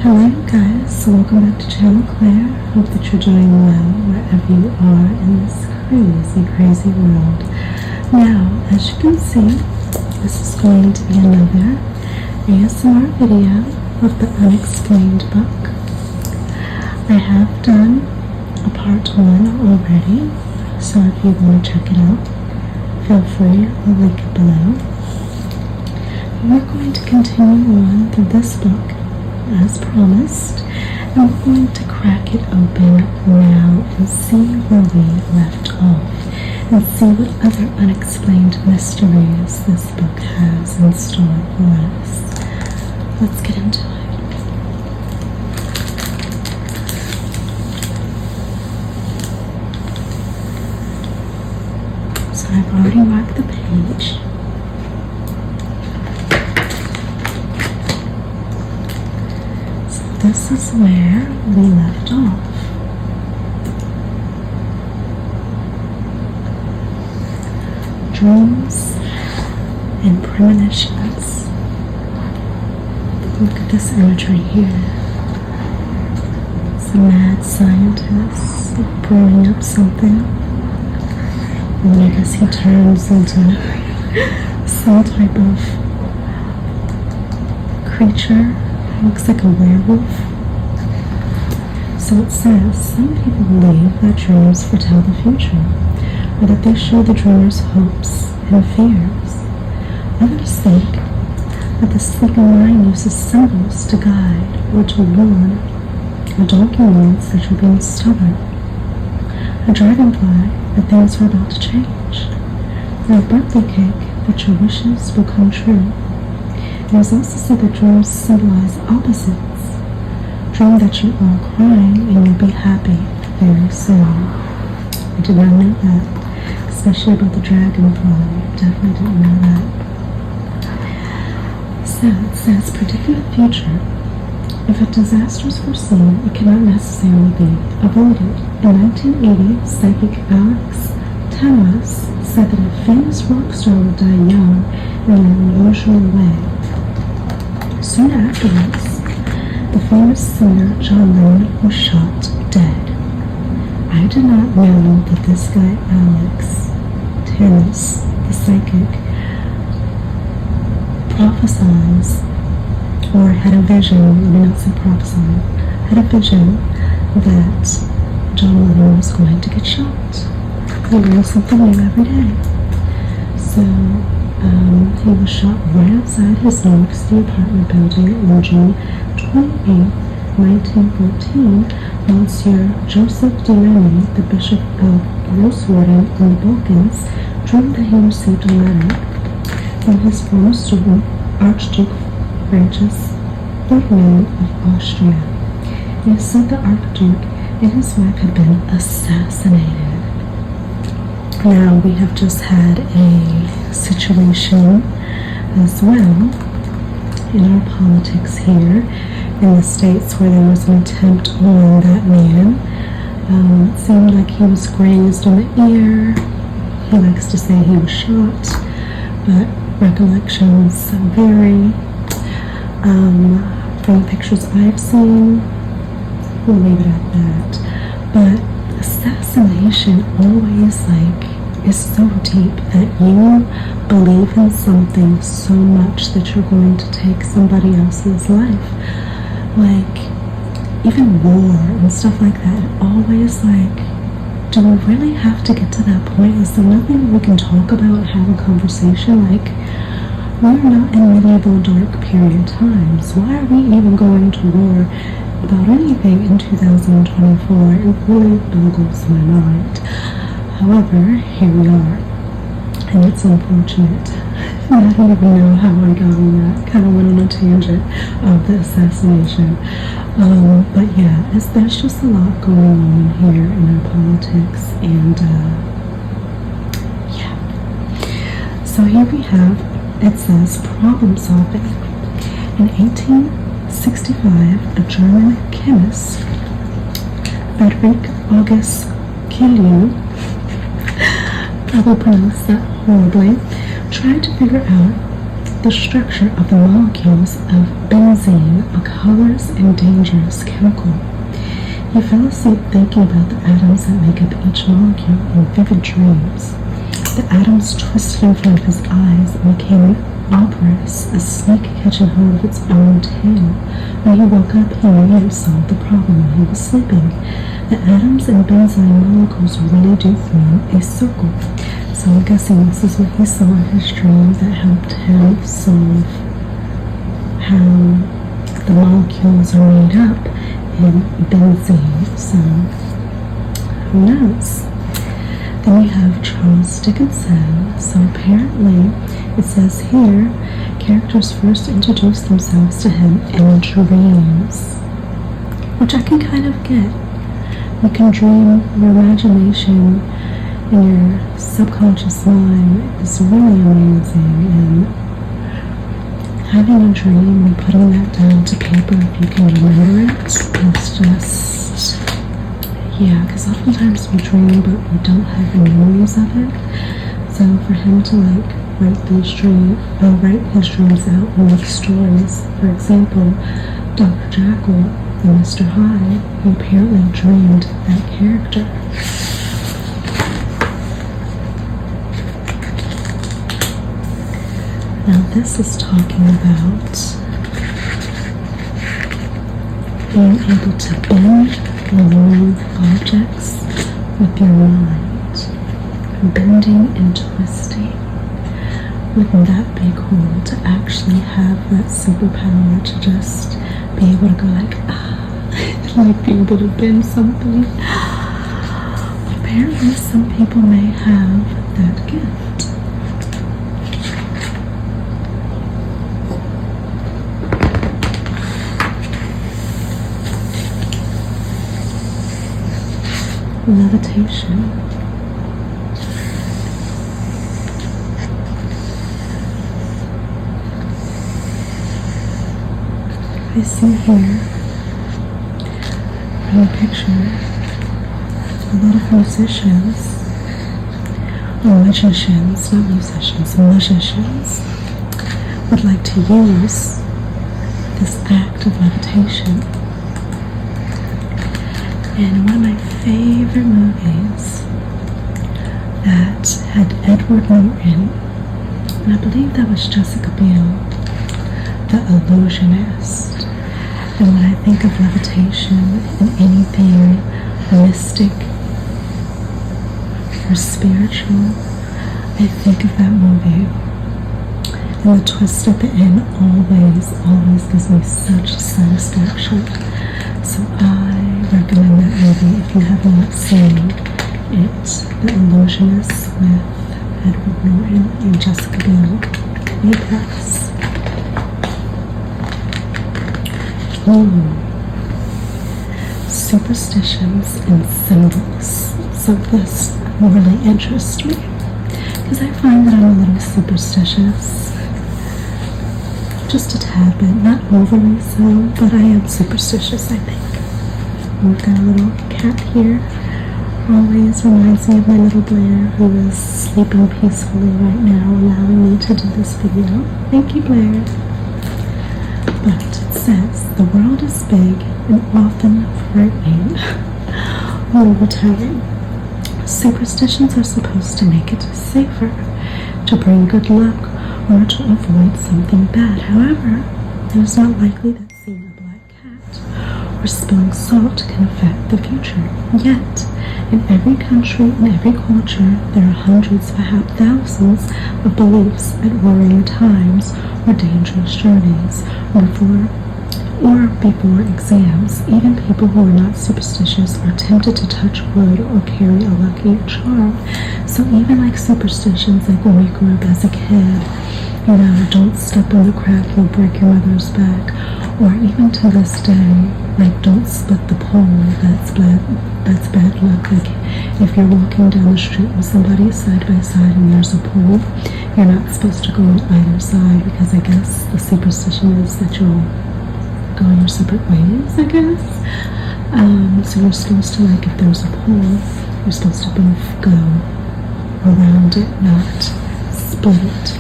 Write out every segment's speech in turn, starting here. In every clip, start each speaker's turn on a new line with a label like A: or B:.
A: Hello guys, welcome back to Channel Claire. Hope that you're doing well wherever you are in this crazy world. Now, as you can see, this is going to be another ASMR video of the Unexplained book. I have done a part 1 already, so if you want to check it out, feel free, I'll link it below. We're going to continue on through this book as promised, and we're going to crack it open now and see where we left off and see what other unexplained mysteries this book has in store for us. Let's get into it. So I've already marked the page. This is where we left off. Dreams and premonitions. Look at this imagery here. Some mad scientist brewing up something. And I guess he turns into some type of creature. Looks like a werewolf. So it says, some people believe that dreams foretell the future, or that they show the dreamer's hopes and fears. Others think that the sleeping mind uses symbols to guide or to warn. A donkey means that you're being stubborn. A dragonfly that things are about to change. And a birthday cake that your wishes will come true. It is also said that dreams symbolize opposites. Dream that you are crying and you'll be happy very soon. I did not know that, especially about the dragonfly. Definitely didn't know that. So it says, predicting the future. If a disaster is foreseen, it cannot necessarily be avoided. In 1980, psychic Alex Tamas said that a famous rock star would die young in an unusual way. Soon afterwards, the famous singer John Lennon was shot dead. I did not know that this guy Alex Tamas, the psychic, prophesies or had a vision, let me not say prophesied, had a vision that John Lennon was going to get shot. We learn something new every day. So, he was shot right outside his New York City apartment building on June 28, 1914. Monsieur Joseph de Remy, the Bishop of Rosewarden in the Balkans, dreamed that he received a letter from his former student, Archduke Francis Ferdinand of Austria. It is said the Archduke and his wife had been assassinated. Now, we have just had a situation as well in our politics here in the States where there was an attempt on that man. It seemed like he was grazed in the ear. He likes to say he was shot, but recollections vary. From the pictures I've seen, we'll leave it at that. But assassination always is so deep that you believe in something so much that you're going to take somebody else's life. Even war and stuff like that, always do we really have to get to that point? Is there nothing we can talk about, have a conversation? We're not in medieval dark period times. Why are we even going to war about anything in 2024? It really boggles my mind. However, here we are, and it's unfortunate. I don't even know how I got on that. Kind of went on a tangent of the assassination. But yeah, there's just a lot going on here in our politics, and yeah. So here we have, it says, problem solving. In 1865, a German chemist, Friedrich August Killiu, probably pronounced that horribly, tried to figure out The structure of the molecules of benzene, a colorless and dangerous chemical. He fell asleep thinking about the atoms that make up each molecule in vivid dreams. The atoms twisted in front of his eyes and became operous, a snake catching hold of its own tail. When he woke up, he knew he had solved the problem while he was sleeping. The atoms and benzene molecules really do form a circle. So I'm guessing this is what he saw in his dream that helped him solve how the molecules are made up in benzene. So who knows? Then we have Charles Dickinson. So apparently it says here, characters first introduce themselves to him in dreams, which I can kind of get. You can dream. Your imagination and your subconscious mind is really amazing, and having a dream and putting that down to paper, if you can remember it, is just, yeah, because oftentimes we dream but we don't have the memories of it. So for him to write his dreams out and make stories. For example, Dr. Jekyll and Mr. Hyde, he apparently dreamed that character. Now this is talking about being able to bend and move objects with your mind, bending and twisting. Wouldn't that be cool to actually have that superpower to just be able to go like be able to bend something? Apparently some people may have that gift. Levitation. I see here from the picture a lot of musicians, or magicians, not musicians, magicians, would like to use this act of levitation. And one of my favorite movies that had Edward Norton, and I believe that was Jessica Biel, The Illusionist. And when I think of levitation and anything mystic or spiritual, I think of that movie. And the twist at the end always gives me such satisfaction. So I recommend that movie if you have not seen it. The Illusionist with Edward Norton and Jessica Biel. A+. Superstitions and symbols. So this really interests me because I find that I'm a little superstitious. Just a tad bit, not overly so, but I am superstitious, I think. We've got a little cat here. Always reminds me of my little Blair, who is sleeping peacefully right now, allowing me to do this video. Thank you, Blair. But it says, the world is big and often frightening over time. Superstitions are supposed to make it safer, to bring good luck, or to avoid something bad. However, it is not likely that seeing a black cat or spilling salt can affect the future. Yet, in every country and every culture, there are hundreds, perhaps thousands, of beliefs at worrying times or dangerous journeys, or before exams. Even people who are not superstitious are tempted to touch wood or carry a lucky charm. So even like superstitions, like when we grew up as a kid, don't step in the crack, you'll break your mother's back. Or even to this day, like don't split the pole, that's bad luck. Like if you're walking down the street with somebody side by side and there's a pole, you're not supposed to go on either side, because I guess the superstition is that you'll go your separate ways, I guess. So you're supposed to, like, if there's a pole, you're supposed to both go around it, not split it.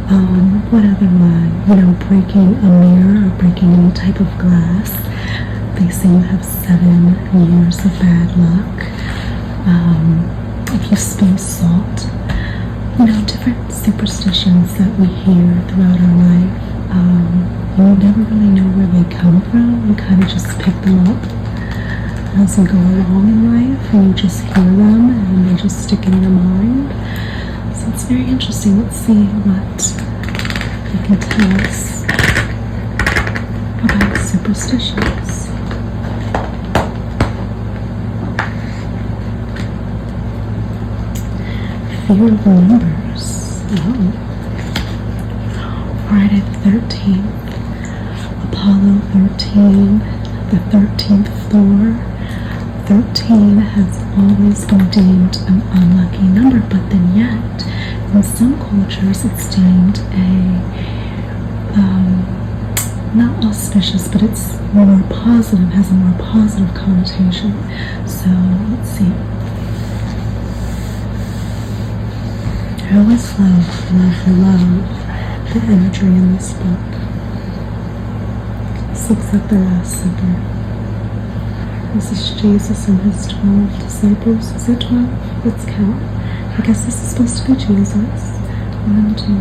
A: What other one? You know, breaking a mirror or breaking any type of glass. They say you have 7 years of bad luck. If you spill salt, you know, different superstitions that we hear throughout our life. You never really know where they come from. You kind of just pick them up as you go along in life, and you just hear them and they just stick in your mind. So it's very interesting. Let's see what you can tell us about superstitions. Fear of numbers. Oh. Friday the 13th. Apollo 13. The 13th floor. 13 has always been deemed an unlucky number, but then yet, in some cultures, it's deemed not auspicious, but it's more positive, has a more positive connotation. So, let's see. I always love the imagery in this book. This looks like the Last Supper. This is Jesus and his 12 disciples. Is it 12? Let's count. I guess this is supposed to be Jesus. 1, 2, 3, 4,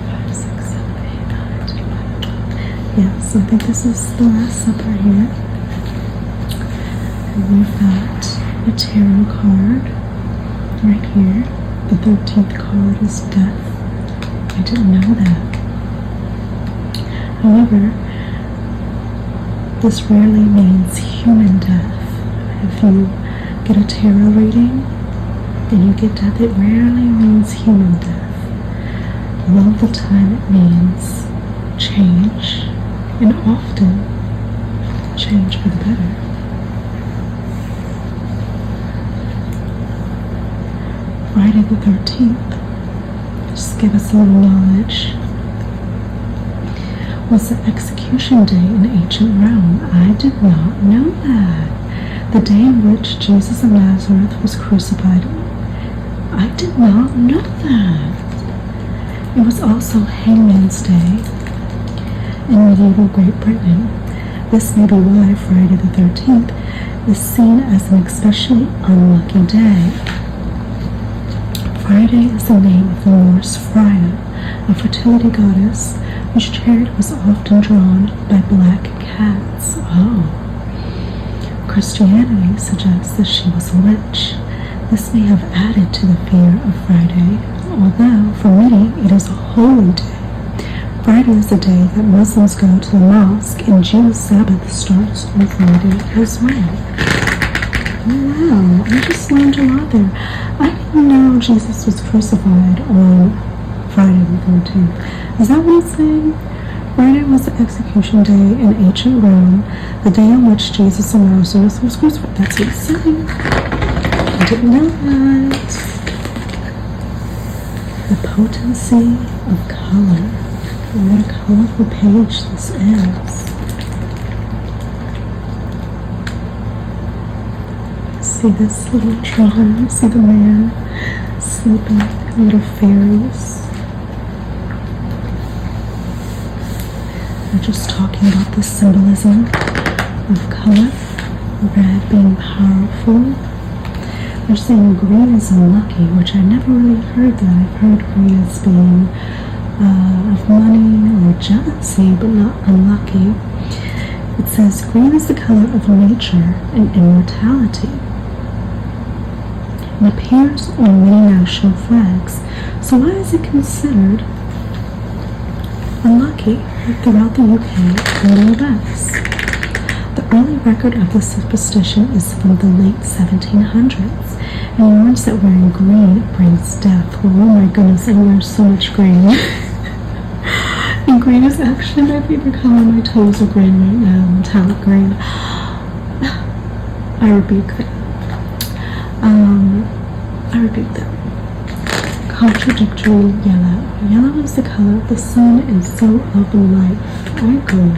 A: 5, 6, 7, 8, 9, 10, 11, 12. Yes, I think this is the Last Supper here. And we've got a tarot card right here. The 13th card is death. I didn't know that. However, this rarely means human death. If you get a tarot reading and you get death, it rarely means human death. A lot of the time it means change, and often change for the better. Friday the 13th, just give us a little knowledge, was the execution day in ancient Rome. I did not know that. The day in which Jesus of Nazareth was crucified. I did not know that. It was also Hangman's Day in medieval Great Britain. This may be why Friday the 13th is seen as an especially unlucky day. Friday is the name of the Norse Freya, a fertility goddess whose chariot was often drawn by black cats. Oh. Christianity suggests that she was a witch. This may have added to the fear of Friday, although for many it is a holy day. Friday is the day that Muslims go to the mosque, and Jewish Sabbath starts on Friday as well. Oh wow, I just learned a lot there. I didn't know Jesus was crucified on Friday the 13th. Is that what it's saying? Friday was the execution day in ancient Rome, the day on which Jesus of Nazareth was crucified. That's what it's saying. I didn't know that. The potency of color. What a colorful page this is. See this little drawing? See the man sleeping, little fairies. They're just talking about the symbolism of color. Red being powerful. They're saying green is unlucky, which I never really heard that. I've heard green as being of money or jealousy, but not unlucky. It says green is the color of nature and immortality. It appears on many national flags. So why is it considered unlucky throughout the UK and the US? The early record of this superstition is from the late 1700s and warns that wearing green brings death. Well, oh my goodness, I wear so much green. And green is actually my favorite color. My toes are green right now, metallic green. I rebuke that. I rebuke that. Contradictory yellow. Yellow is the color of the sun and so of life. I agree.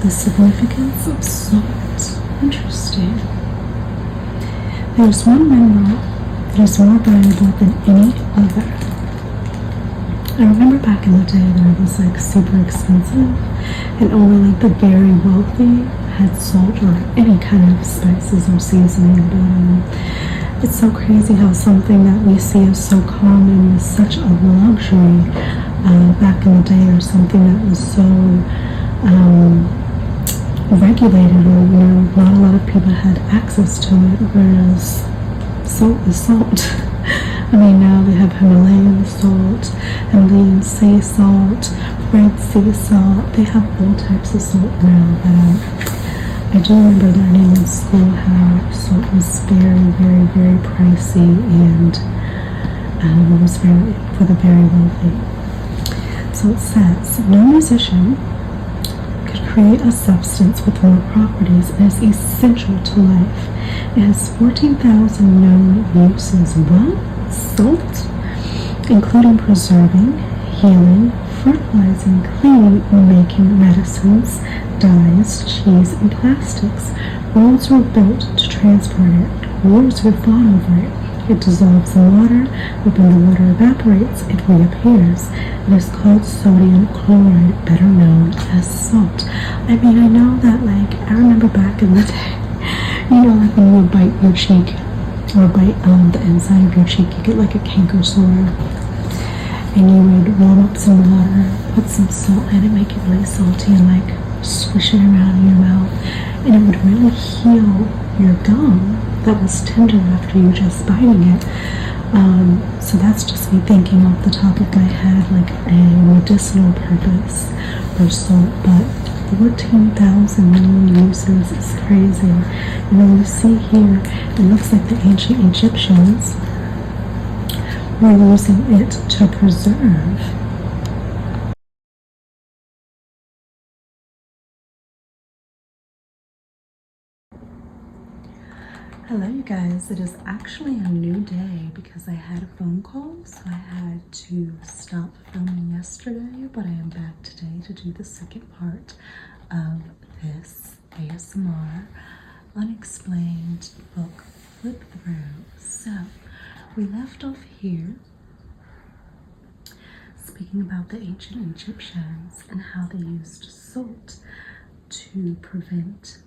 A: The significance of salt. Interesting. There's one mineral It is more valuable than any other. I remember back in the day that it was like super expensive and only like the very wealthy had salt or any kind of spices or seasoning. But it's so crazy how something that we see as so common was such a luxury back in the day, or something that was so regulated, or not a lot of people had access to it, whereas salt is salt. I mean, now they have Himalayan salt, Himalayan sea salt, Red Sea salt. They have all types of salt now. But I do remember learning in school how salt was very, very, very pricey, and it was very for the very wealthy. So it says, no musician could create a substance with more properties and is essential to life. It has 14,000 known uses. What? Salt? Including preserving, healing, fertilizing, cleaning, making medicines, dyes, cheese, and plastics. Roads were built to transport it. Wars were fought over it. It dissolves in water, but when the water evaporates, it reappears. It is called sodium chloride, better known as salt. I mean, I know that, like, I remember back in the day, like when you would bite your cheek, or bite the inside of your cheek, you get like a canker sore, and you would warm up some water, put some salt in it, make it really salty, and like swish it around in your mouth, and it would really heal your gum that was tender after you just biting it. So that's just me thinking off the top of my head, like a medicinal purpose for salt. But 14,000 known uses is crazy. And then you see here, it looks like the ancient Egyptians were using it to preserve. Hello you guys, it is actually a new day because I had a phone call, so I had to stop filming yesterday, but I am back today to do the second part of this ASMR Unexplained book flip through. So we left off here speaking about the ancient Egyptians and how they used salt to prevent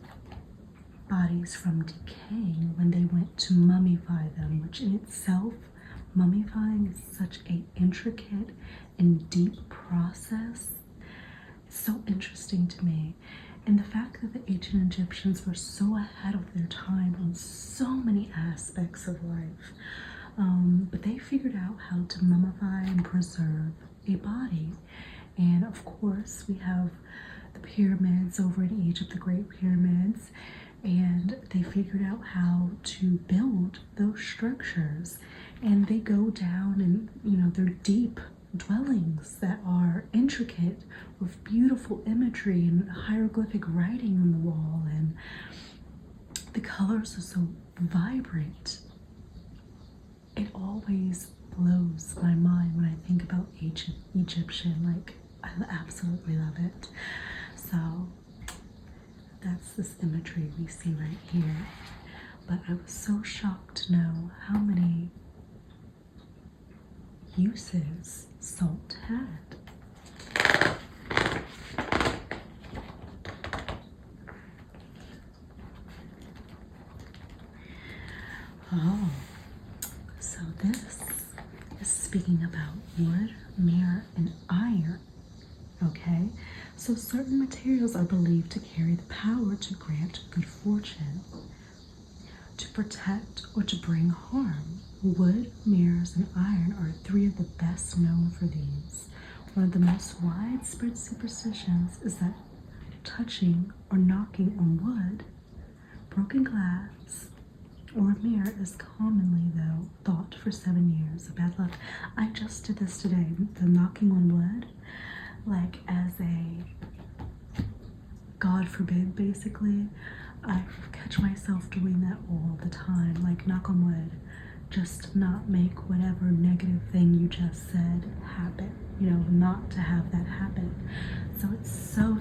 A: bodies from decaying when they went to mummify them, which in itself, mummifying is such an intricate and deep process. It's so interesting to me. And the fact that the ancient Egyptians were so ahead of their time on so many aspects of life. But they figured out how to mummify and preserve a body. And of course, we have the pyramids over in Egypt, the Great Pyramids, and they figured out how to build those structures. And they go down and, they're deep dwellings that are intricate with beautiful imagery and hieroglyphic writing on the wall, and the colors are so vibrant. It always blows my mind when I think about ancient Egyptian. Like, I absolutely love it. So that's this imagery we see right here. But I was so shocked to know how many uses salt had. Oh, so this is speaking about wood, myrrh, and iron. Okay, so certain materials are believed to carry the power to grant good fortune, to protect, or to bring harm. Wood, mirrors, and iron are three of the best known for these. One of the most widespread superstitions is that touching or knocking on wood, broken glass, or a mirror is commonly, though, thought for 7 years of bad luck. I just did this today, the knocking on wood, like as a God forbid, basically. I catch myself doing that all the time, like knock on wood, just not make whatever negative thing you just said happen, not to have that happen. So it's so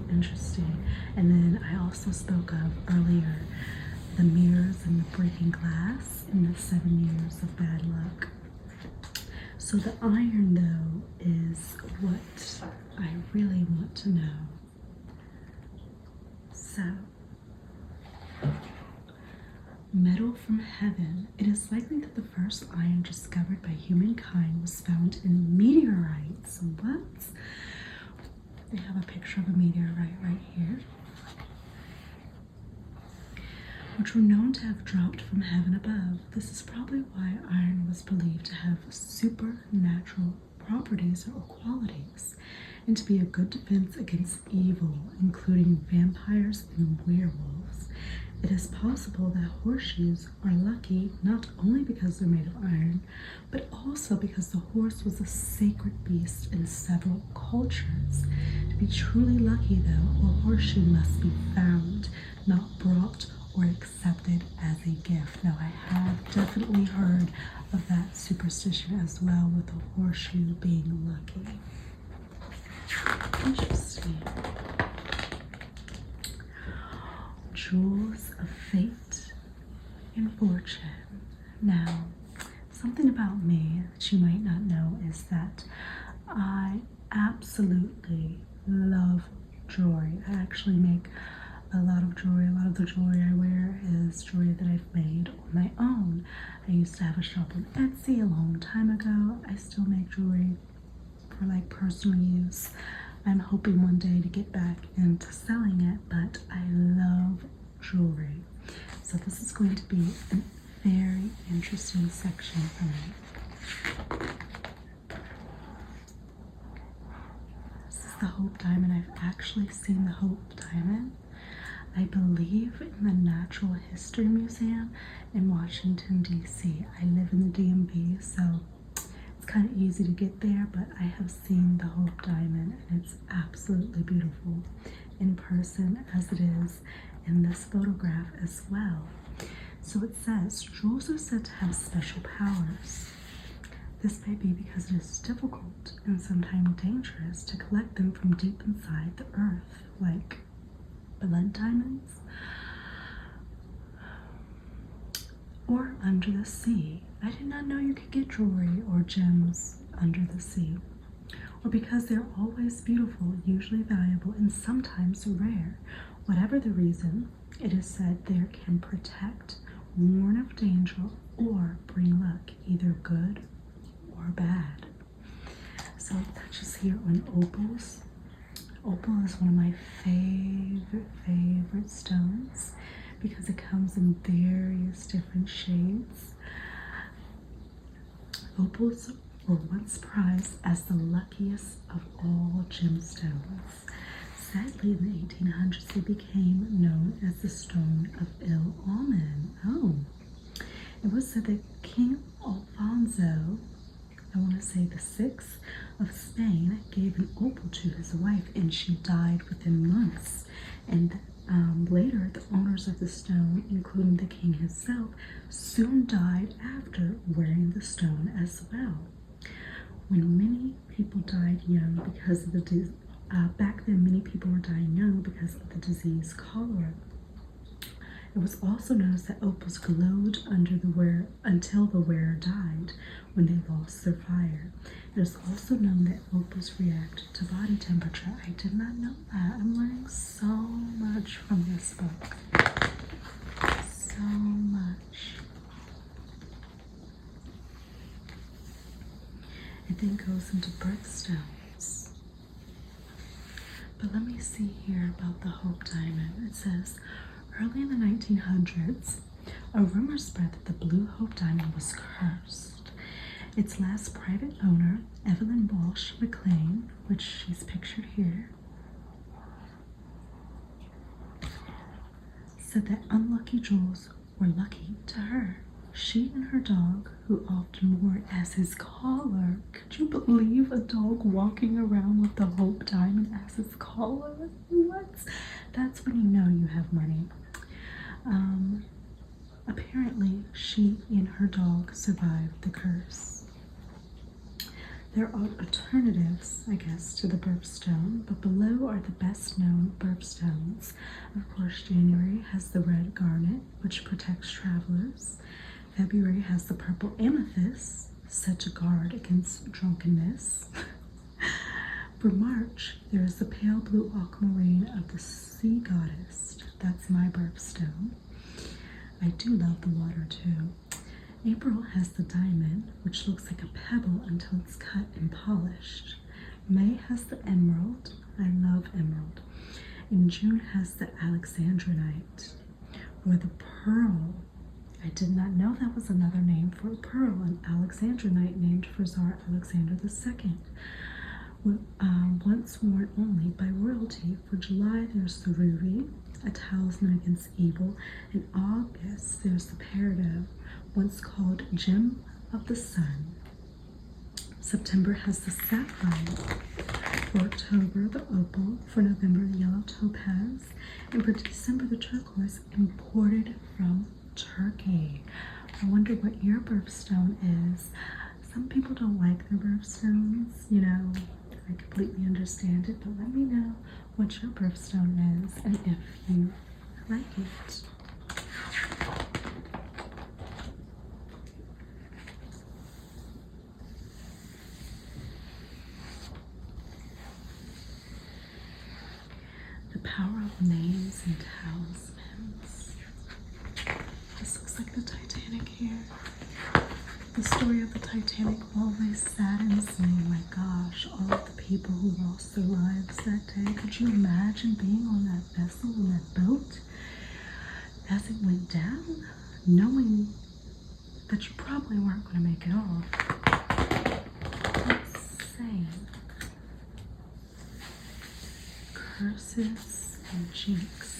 A: interesting. And then I also spoke of earlier the mirrors and the breaking glass in the 7 years of bad luck. So the iron, though, is what I really want to know. So, metal from heaven. It is likely that the first iron discovered by humankind was found in meteorites. What? They have a picture of a meteorite right here, which were known to have dropped from heaven above. This is probably why iron was believed to have supernatural properties or qualities, and to be a good defense against evil, including vampires and werewolves. It is possible that horseshoes are lucky not only because they're made of iron, but also because the horse was a sacred beast in several cultures. To be truly lucky, though, a horseshoe must be found, not brought or accepted as a gift. Now, I have definitely heard of that superstition as well, with a horseshoe being lucky. Interesting. Jewels of fate and fortune. Now, something about me that you might not know is that I absolutely love jewelry. I actually make a lot of jewelry. A lot of the jewelry I wear is jewelry that I've made on my own. I used to have a shop on Etsy a long time ago. I still make jewelry for like personal use. I'm hoping one day to get back into selling it, but I love jewelry. So this is going to be a very interesting section for me. This is the Hope Diamond. I've actually seen the Hope Diamond, I believe, in the Natural History Museum in Washington, D.C. I live in the DMV, so it's kind of easy to get there, but I have seen the Hope Diamond, and it's absolutely beautiful in person as it is in this photograph as well. So it says, jewels are said to have special powers. This may be because it is difficult and sometimes dangerous to collect them from deep inside the earth, like blood diamonds, or under the sea. I did not know you could get jewelry or gems under the sea. Or because they're always beautiful, usually valuable, and sometimes rare. Whatever the reason, it is said they can protect, warn of danger, or bring luck, either good or bad. So it touches here on opals. Opal is one of my favorite stones because it comes in various different shades. Opals were once prized as the luckiest of all gemstones. Sadly, in the 1800s, they became known as the stone of ill omen. Oh, it was said that King Alfonso, I want to say the 6th of Spain, gave an opal to his wife, and she died within months. And later, the owners of the stone, including the king himself, soon died after wearing the stone as well. When many people died young because of the back then, many people were dying young because of the disease cholera. It was also noticed that opals glowed under the wearer until the wearer died when they lost their fire. It is also known that opals react to body temperature. I did not know that. I'm learning so much from this book. So much. It then goes into birthstones. But let me see here about the Hope Diamond. It says, early in the 1900s, a rumor spread that the blue Hope Diamond was cursed. Its last private owner, Evelyn Walsh McLean, which she's pictured here, said that unlucky jewels were lucky to her. She and her dog, who often wore it as his collar. Could you believe a dog walking around with the Hope Diamond as his collar? What? That's when you know you have money. Apparently, she and her dog survived the curse. There are alternatives, I guess, to the birthstone, but below are the best known birthstones. Of course, January has the red garnet, which protects travelers. February has the purple amethyst, said to guard against drunkenness. For March, there is the pale blue aquamarine of the sea goddess. That's my birthstone. I do love the water too. April has the diamond, which looks like a pebble until it's cut and polished. May has the emerald. I love emerald. And June has the alexandrite, or the pearl. I did not know that was another name for a pearl, an alexandrite named for Tsar Alexander II. Once worn only by royalty. For July, there's the ruby, a talisman against evil. In August, there's the peridot, once called gem of the sun. September has the sapphire. For October, the opal. For November, the yellow topaz. And for December, the turquoise, imported from Turkey. I wonder what your birthstone is. Some people don't like their birthstones, you know. I completely understand it, but let me know what your birthstone is and if you like it. The power of names and talismans. This looks like the Titanic here. The story of the Titanic always saddens me. My gosh, all of the people who lost their lives that day. Could you imagine being on that vessel, on that boat, as it went down, knowing that you probably weren't going to make it off? Insane. Curses and jinx.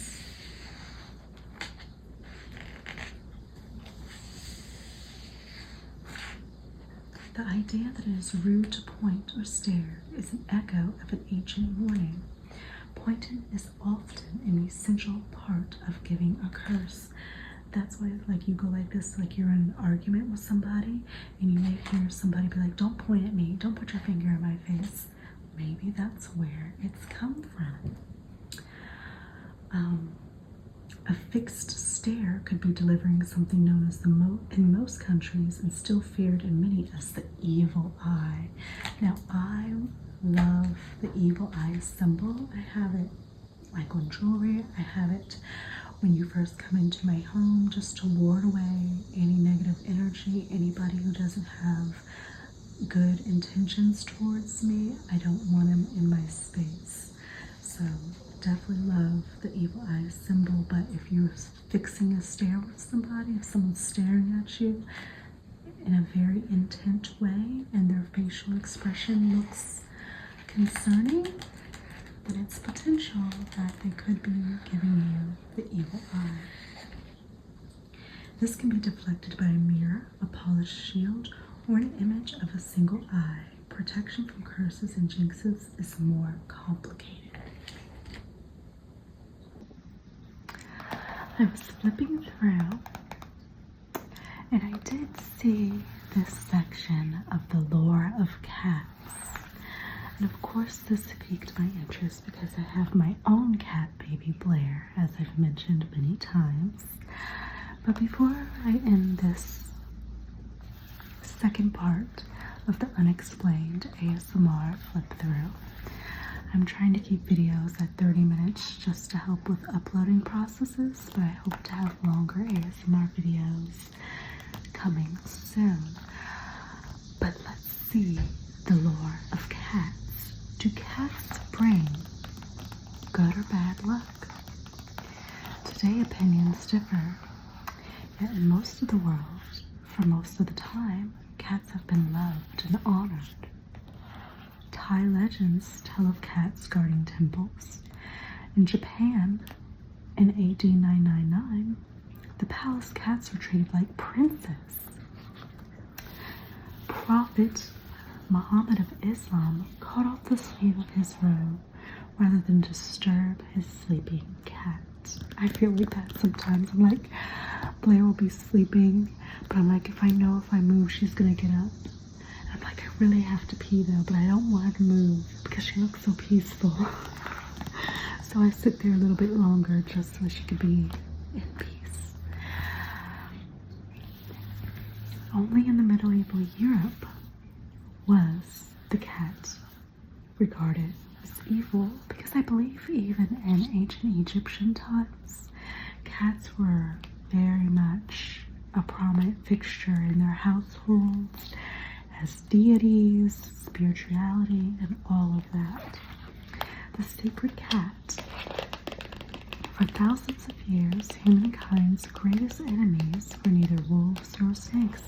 A: The idea that it is rude to point or stare is an echo of an ancient warning. Pointing is often an essential part of giving a curse. That's why, like, you go like this, like you're in an argument with somebody, and you may hear somebody be like, "Don't point at me, don't put your finger in my face." Maybe that's where it's come from. A fixed stare could be delivering something known as in most countries and still feared in many as the evil eye. Now, I love the evil eye symbol. I have it like on jewelry. I have it when you first come into my home just to ward away any negative energy, anybody who doesn't have good intentions towards me. I don't want them in my space. So definitely love the evil eye symbol, but if you're fixing a stare with somebody, if someone's staring at you in a very intent way and their facial expression looks concerning, then it's potential that they could be giving you the evil eye. This can be deflected by a mirror, a polished shield, or an image of a single eye. Protection from curses and jinxes is more complicated. I was flipping through and I did see this section of the lore of cats. And of course this piqued my interest because I have my own cat, baby Blair, as I've mentioned many times. But before I end this second part of the Unexplained ASMR flip through, I'm trying to keep videos at 30 minutes just to help with uploading processes, but I hope to have longer ASMR videos coming soon. But let's see the lore of cats. Do cats bring good or bad luck? Today opinions differ, yet in most of the world, for most of the time, cats have been loved and honored. Thai legends tell of cats guarding temples. In Japan, in AD 999, the palace cats were treated like princes. Prophet Muhammad of Islam cut off the sleeve of his robe rather than disturb his sleeping cat. I feel like that sometimes. I'm like, Blair will be sleeping, but I'm like, if I know if I move, she's gonna get up. I'm like, I really have to pee though, but I don't want her to move because she looks so peaceful. So I sit there a little bit longer just so she could be in peace. Only in the medieval Europe was the cat regarded as evil, because I believe even in ancient Egyptian times, cats were very much a prominent fixture in their households as deities, spirituality, and all of that. The sacred cat. For thousands of years, humankind's greatest enemies were neither wolves nor snakes,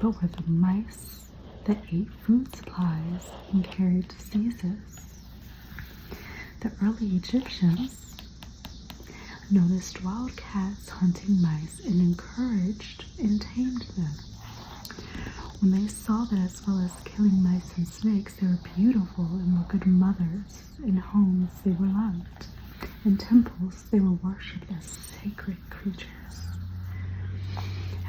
A: but were the mice that ate food supplies and carried diseases. The early Egyptians noticed wild cats hunting mice and encouraged and tamed them. When they saw that as well as killing mice and snakes, they were beautiful and were good mothers. In homes, they were loved. In temples, they were worshipped as sacred creatures.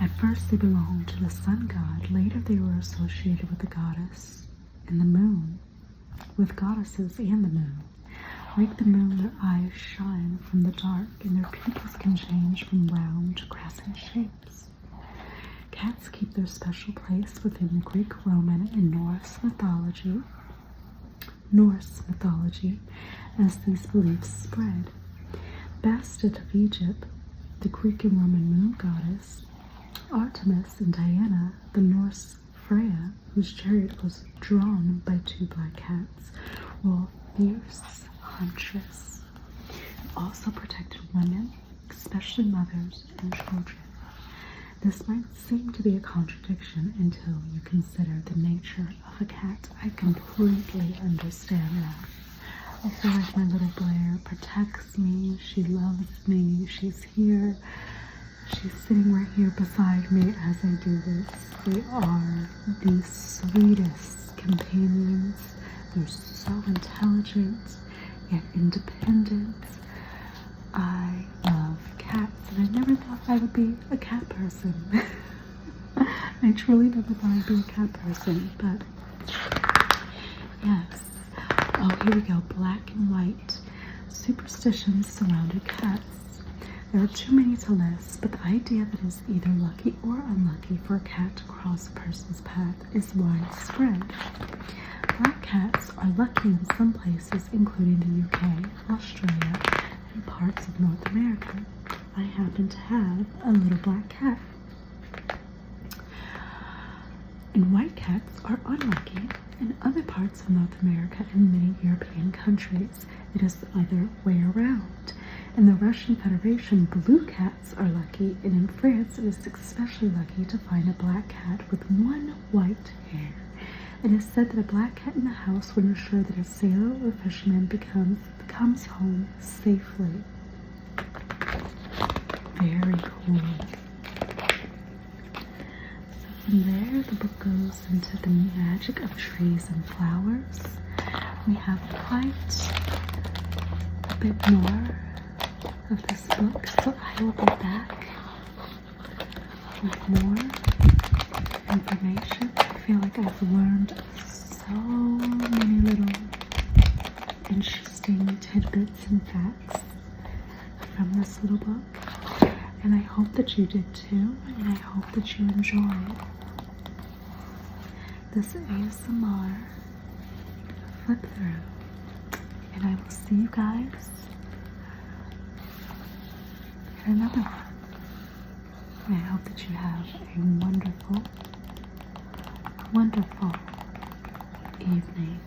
A: At first, they belonged to the sun god. Later, they were associated with the goddess and the moon, with goddesses and the moon. Like the moon, their eyes shine from the dark, and their pupils can change from round to crescent shapes. Cats keep their special place within the Greek, Roman, and Norse mythology as these beliefs spread. Bastet of Egypt, the Greek and Roman moon goddess, Artemis and Diana, the Norse Freya, whose chariot was drawn by two black cats, were fierce huntress, also protected women, especially mothers and children. This might seem to be a contradiction until you consider the nature of a cat. I completely understand that. I feel like my little Blair protects me, she loves me, she's here, she's sitting right here beside me as I do this. They are the sweetest companions. They're so intelligent yet independent. I love cats, and I never thought I would be a cat person. I truly never thought I'd be a cat person, but yes. Oh, here we go. Black and white superstitions surrounding cats. There are too many to list, but the idea that it's either lucky or unlucky for a cat to cross a person's path is widespread. Black cats are lucky in some places, including the UK, Australia, and parts of North America. I happen to have a little black cat. And white cats are unlucky in other parts of North America and many European countries. It is the other way around. In the Russian Federation, blue cats are lucky, and in France, it is especially lucky to find a black cat with one white hair. It is said that a black cat in the house would ensure that a sailor or fisherman comes home safely. Very cool. So from there, the book goes into the magic of trees and flowers. We have quite a bit more of this book, so I will be back with more information. I feel like I've learned so many little interesting tidbits and facts from this little book, and I hope that you did too, and I hope that you enjoyed this ASMR flip through, and I will see you guys in another one. And I hope that you have a wonderful, wonderful evening.